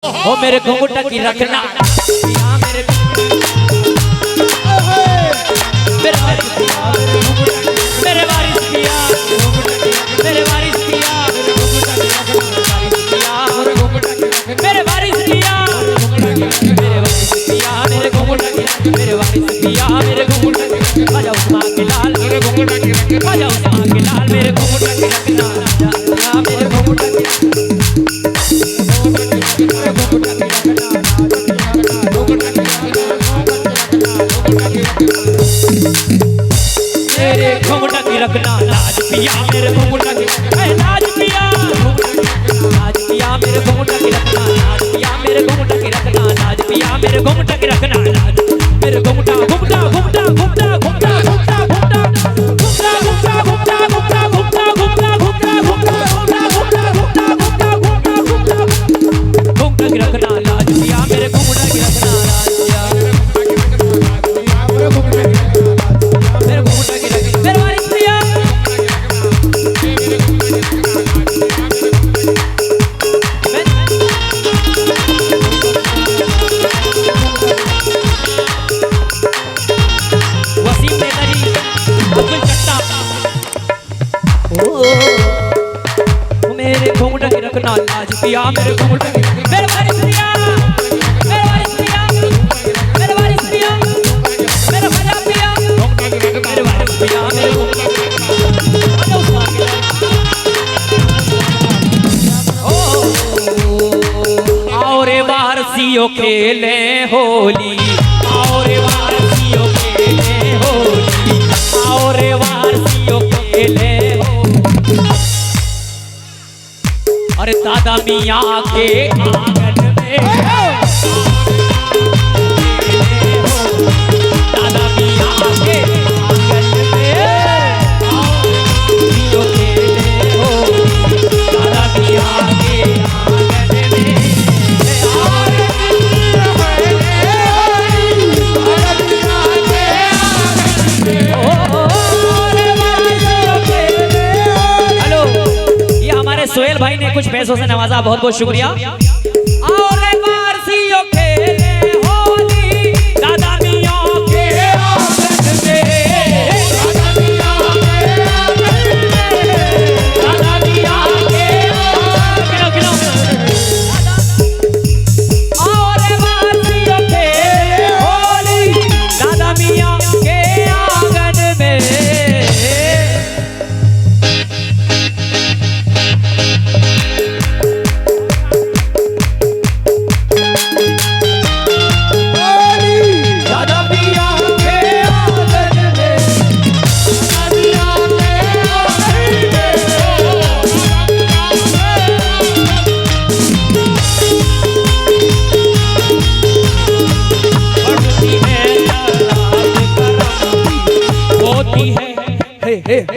ओ मेरे घुंघट की रखना मेरे वारिस किया मेरे वारिस किया मेरे वारिस किया मेरे वारिस किया मेरे घुंघट की मेरे वारिस किया मेरे घुंघट की बजा उस्मान के लाल मेरे घुंघट की बजा उस्मान के लाल मेरे घुंघट की रखना मेरे घुंघट की मेरे घुंघट की रखना लाज पिया मेरे घुंघट की लाज पिया लाज पिया मेरे घुंघट की रखना लाज पिया मेरे घुंघट की रखना लाज पिया मेरे घुंघट की रखना लाज मेरे घुंघटा घुंघटा घुंघटा घुंघटा घुंघटा घुंघटा घुंघटा घुंघटा घुंघटा घुंघटा घुंघटा घुंघटा घुंघटा घुंघटा घुंघटा घुंघटा की रखना लाज पिया मेरे घुंघट की रखना लाज पिया मेरे घुंघट की रखना मेरे वारिस पिया वसीम बेदरी अब्दुल चट्टा ओ मेरे घुंघट की रखना लाज पिया मेरे घुंघट की मेरे वारिस पिया मेरे वारिस पिया मेरे वारिस पिया मेरे भजा पिया मेरे वारिस पिया मेरे आओ रे वारसियों खेले होली आओ रे वारसियों खेले होली आओ रे वारसियों खेले होली अरे दादा मियाँ के आंगन में दादा मियाँ के आंगन में वारसियों खेले होली दादा मियाँ के आंगन में सोहेल भाई ने कुछ पैसों से नवाजा, बहुत बहुत शुक्रिया। और वारसियों खेले होली दादा मियाँ के आंगन में दादा मियाँ के और वारसियों खेले होली दादा मियाँ के आंगन में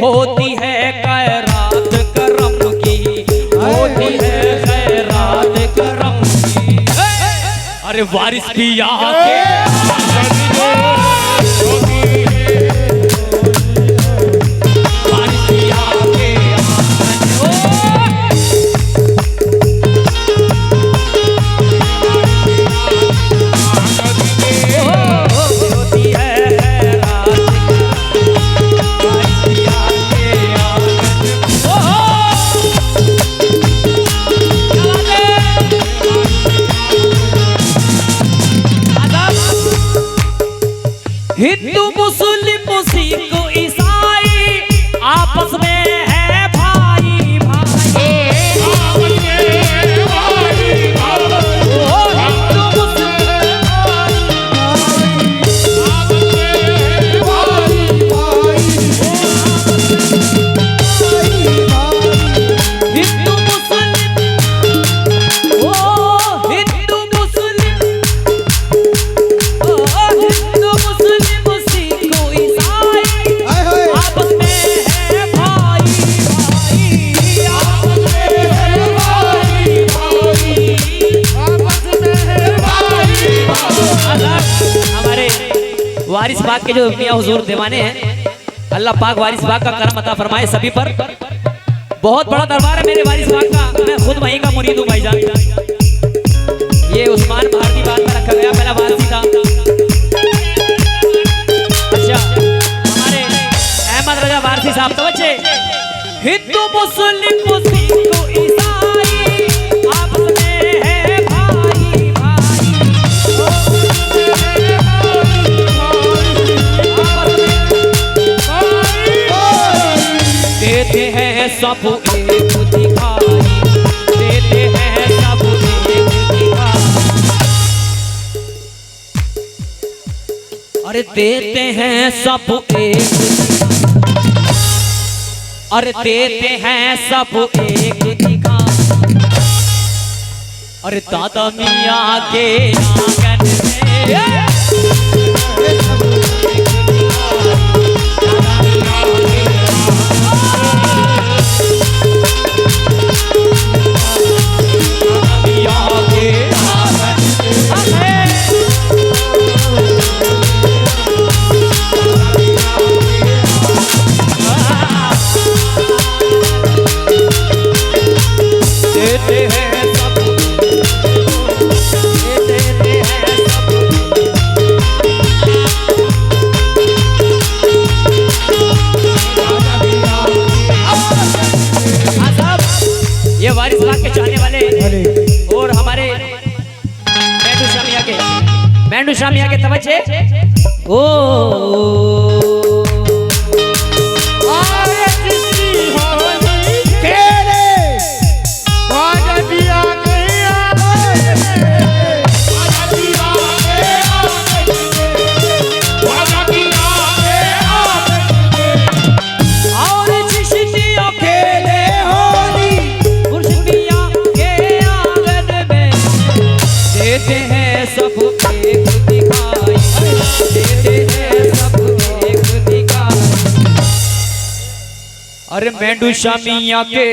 होती है खैरात करम की होती है खैरात करम की अरे वारिस पिया के वारिस पिया के होती है हिंदू मुस्लिम सिख ईसाई आपस में है भाई भाई हिंदू मुस्लिम हिंदू मुस्लिम हिंदू मुस्लिम हिंदू मुस्लिम सिख ईसाई आपस में है भाई भाई आपस में है भाई भाई आपस में है भाई भाई। हमारे वारिस बाग के जो मियां हुजूर दीवाने हैं, अल्लाह पाक वारिस बाग का करम अता फरमाए सभी पर। बहुत बड़ा दरबार है मेरे वारिस बाग का, मैं खुद वहीं का मुरीद हूँ भाईजान। तवज्जे हिंदू मुस्लिम सिख ईसाई आपस में है भाई भाई, देते हैं सब एक दिखाई, देते हैं सब एक दिखाई। अरे देते हैं सब एक, अरे देते हैं सब एक दिखाई। अरे दादा मियाँ के आंगन में मेंढू शामिया के तवज्जे ओ अरे मेंढू शामिया के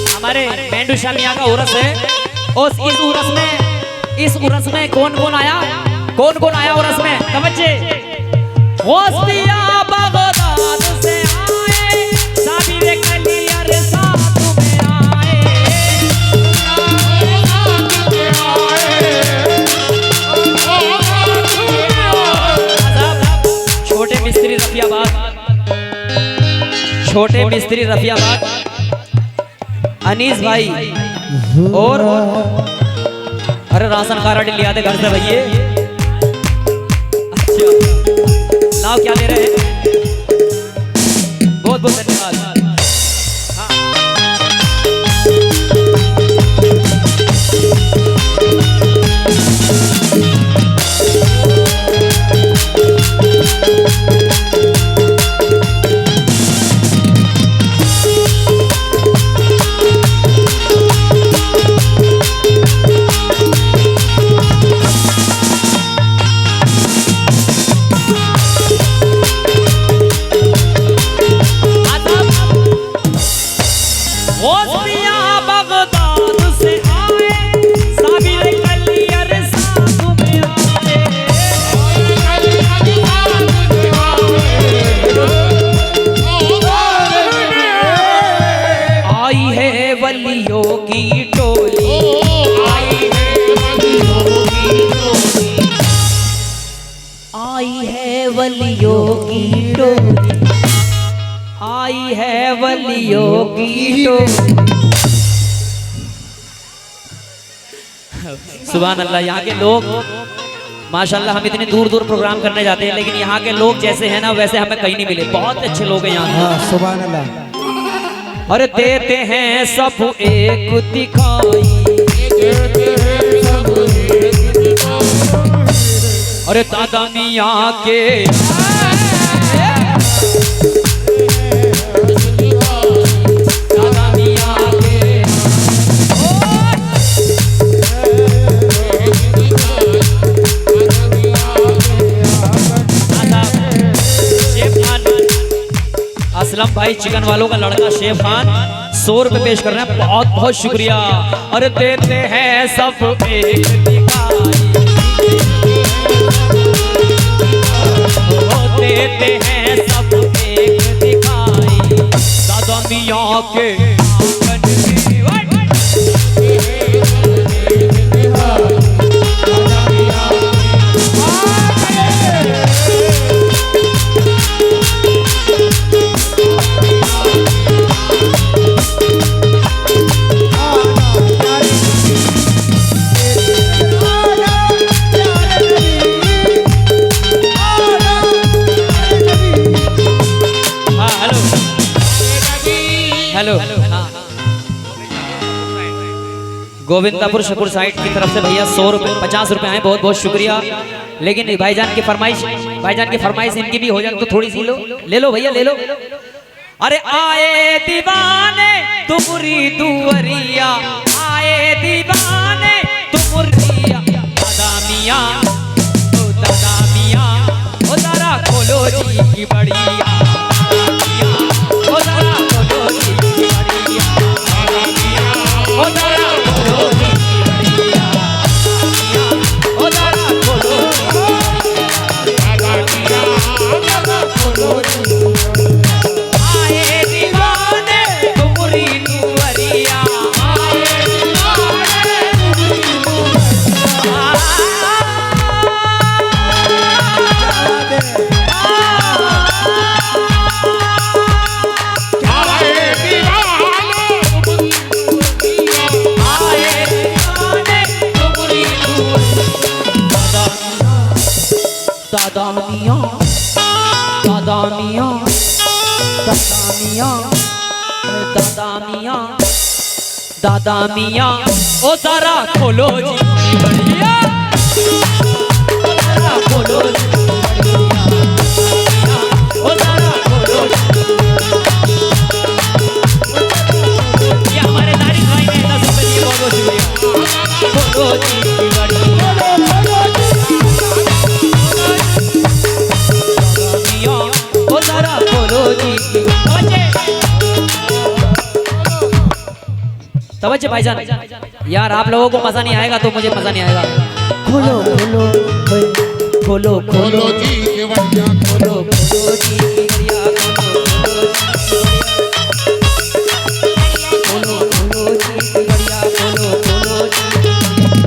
हमारे मेंढू शामिया का उर्स है और इस उर्स में कौन कौन आया उर्स में तवज्जे होस्तिया बगदाद से आए साबिर कलियर साथ में आए छोटे मिस्त्री रफियाबाद अनीस भाई और अरे राशन कार्ड ले आते घर से भैया। अच्छा लाओ क्या ले रहे हैं, बहुत बहुत धन्यवाद। वलियों की टोली आई है, वलियों की टोली आई है, वलियों की टोली आई है, वलियों की टोली। सुभान अल्लाह। यहाँ के लोग माशाल्लाह, हम इतनी दूर दूर प्रोग्राम करने जाते हैं लेकिन यहाँ के लोग जैसे हैं ना वैसे हमें कहीं नहीं मिले। बहुत अच्छे लोग हैं यहाँ। सुभान अल्लाह। अरे देते हैं सब एक दिखाई, अरे दादा मियाँ के दादा मियाँ के असलम भाई चिकन वालों का लड़का शेफ खान 100 रुपए पेश कर रहे हैं, बहुत बहुत शुक्रिया। अरे देते हैं सब एक दिखाई, देते हैं सब एक दिखाई। मियाँ के आंगन में। हेलो गोविंदापुर शकूर साइड की तरफ से भैया 100 रुपए 50 रुपए आए, बहुत बहुत शुक्रिया। लेकिन भाईजान की फरमाइश इनकी भी हो जाए तो थोड़ी सी ले लो भैया ले लो। अरे आए दीवाने तुमरी दुवरिया, आए दीवाने तुमरिया, दादा मियाँ ओ जरा खोलो जी की बढ़िया, ओ जरा खोलो जी की बढ़िया, ओ जरा खोलो जी की बढ़िया, ओ जरा खोलो आए दीवाने तुमरी दुवरिया, आए दीवाने दादा मियाँ ओ जरा खोलो जी की बढ़िया, ओ जरा खोलो जी की बढ़िया, ओ जरा खोलो ये हमारे दाढ़ी भाई ने 10 रुपए दिए, बहुत बहुत शुक्रिया। खोलो जी की बढ़िया, मियाँ ओ जरा खोलो जी की तवज्जो भाईजान। यार आप लोगों को मजा नहीं आएगा तो मुझे मजा नहीं आएगा। खोलो खोलो खोलो खोलो जी की बढ़िया, खोलो खोलो जी की बढ़िया, खोलो खोलो जी की बढ़िया, खोलो खोलो जी,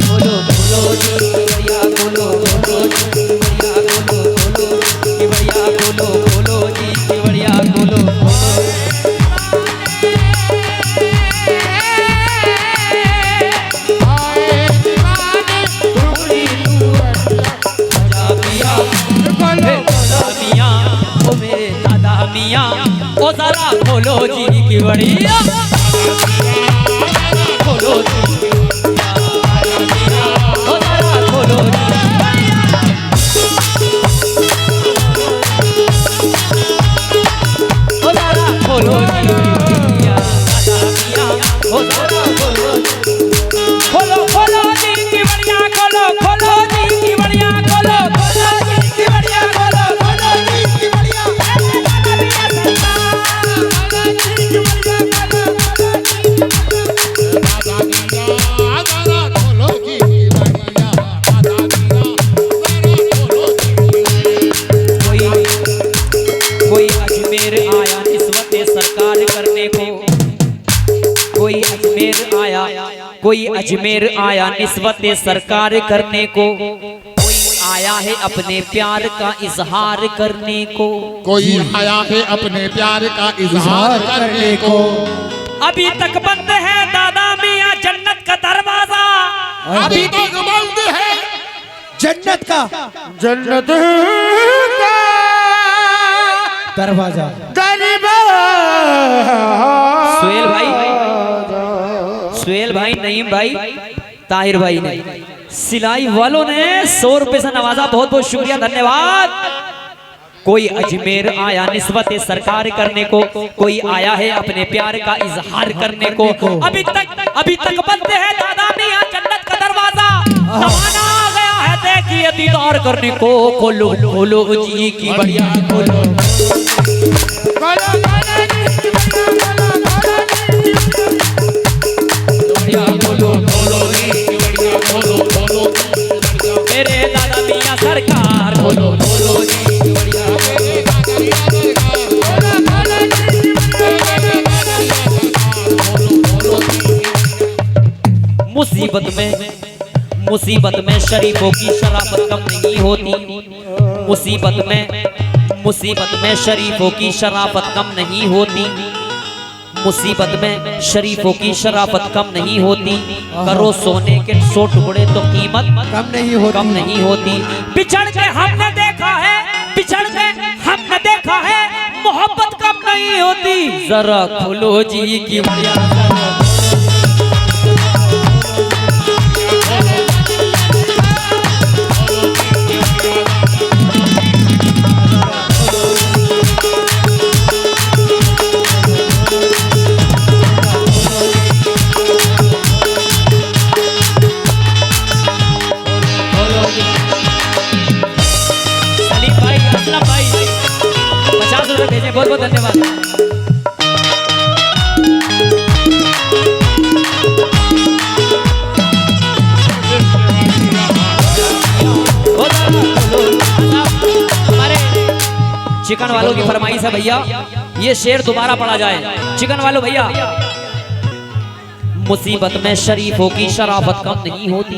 खोलो खोलो जी की बढ़िया, खोलो खोलो जी की बढ़िया, खोलो खोलो जी की बढ़िया, खोलो खोलो जी की बढ़िया, खोलो ओ जरा खोलो जी की बढ़िया, खोलो जी की बढ़िया, ओ जरा खोलो जी की बढ़िया, ओ जरा खोलो जी की बढ़िया, ओ जरा खोलो खोलो खोलो जी की बढ़िया, खोलो खोलो जी की बढ़िया, खोलो खोलो जी की बढ़िया, खोलो खोलो जी की बढ़िया। कोई अजमेर आया निस्बत सरकार करने को, कोई अजमेर आया निस्बत सरकार करने को, कोई आया है अपने प्यार का इजहार करने को, कोई आया है अपने प्यार का इजहार करने को। अभी तक बंद है दादा मियाँ जन्नत का दरवाजा, अभी तक बंद है जन्नत का दरवाजा। सुहेल भाई नईम भाई ताहिर भाई ने सिलाई वालों ने 100 रुपए से नवाजा, बहुत बहुत शुक्रिया धन्यवाद। कोई अजमेर आया निस्बत सरकार करने को, कोई आया है अपने प्यार का इजहार करने को, अभी तक बंद है दादा मियाँ जन्नत का दरवाजा, जमाना आ गया है देखिए दीदार करने को, खोलो खोलो जी की बढ़िया, खोलो मेरे दादा मियाँ सरकार, खोलो खोलो जी की बढ़िया, मुसीबत में शरीफों की शराफत कम नहीं होती। मुसीबत में शरीफों की शराफत कम नहीं होती। मुसीबत में शरीफों की शराफत कम नहीं होती। करो सोने के 100 टुकड़े तो कीमत कम नहीं होती। बिछड़ के हमने देखा है, बिछड़ के हमने देखा है, मोहब्बत कम नहीं होती। जरा खोलो जी की बढ़िया भेजे। बहुत बहुत धन्यवाद। हमारे चिकन वालों की फरमाइश है भैया, ये शेर दोबारा पढ़ा जाए। चिकन वालों भैया, मुसीबत में शरीफों की शराफत कम नहीं होती।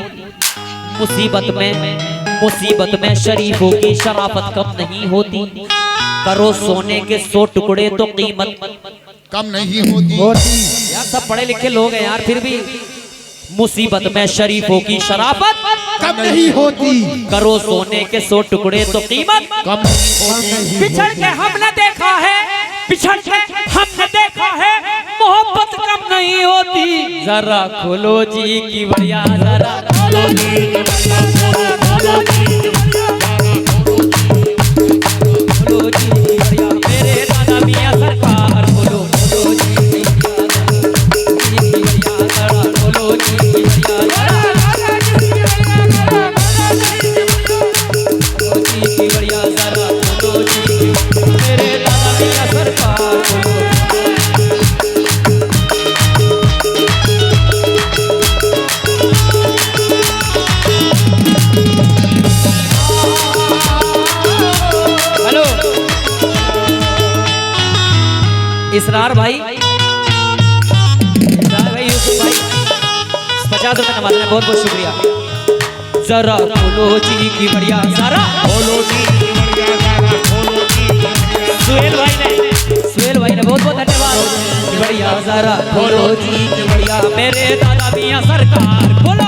मुसीबत में शरीफों की शराफत कम नहीं होती। करो सोने के 100 टुकड़े तो कीमत कम नहीं होती। यार सब पढ़े लिखे लोग हैं यार, फिर भी मुसीबत में शरीफों की शराफत कम नहीं होती। करो सोने के 100 टुकड़े तो कीमत कम नहीं होती। बिछड़ के हमने देखा है, बिछड़ के हमने देखा है, मोहब्बत कम नहीं होती। जरा खोलो जी की बढ़िया, जरा खोलो जी की बढ़िया, खोलो जी की बढ़िया, मेरे दादा मियां सरकार। खोलो खोलो जी की बढ़िया, जरा खोलो जी की बढ़िया, की बढ़िया, जरा खोलो जी, मेरे दादा मियां सरकार। हेलो इसरार भाई, यूसुफ भाई 50 रुपए नवाज ने, बहुत बहुत शुक्रिया। जरा खोलो जी की बढ़िया, जरा खोलो जी की बढ़िया, जरा खोलो जी की बढ़िया। सुहेल भाई ने बहुत बहुत धन्यवाद। बढ़िया, जरा खोलो जी की बढ़िया, मेरे दादा मियां सरकार। बोलो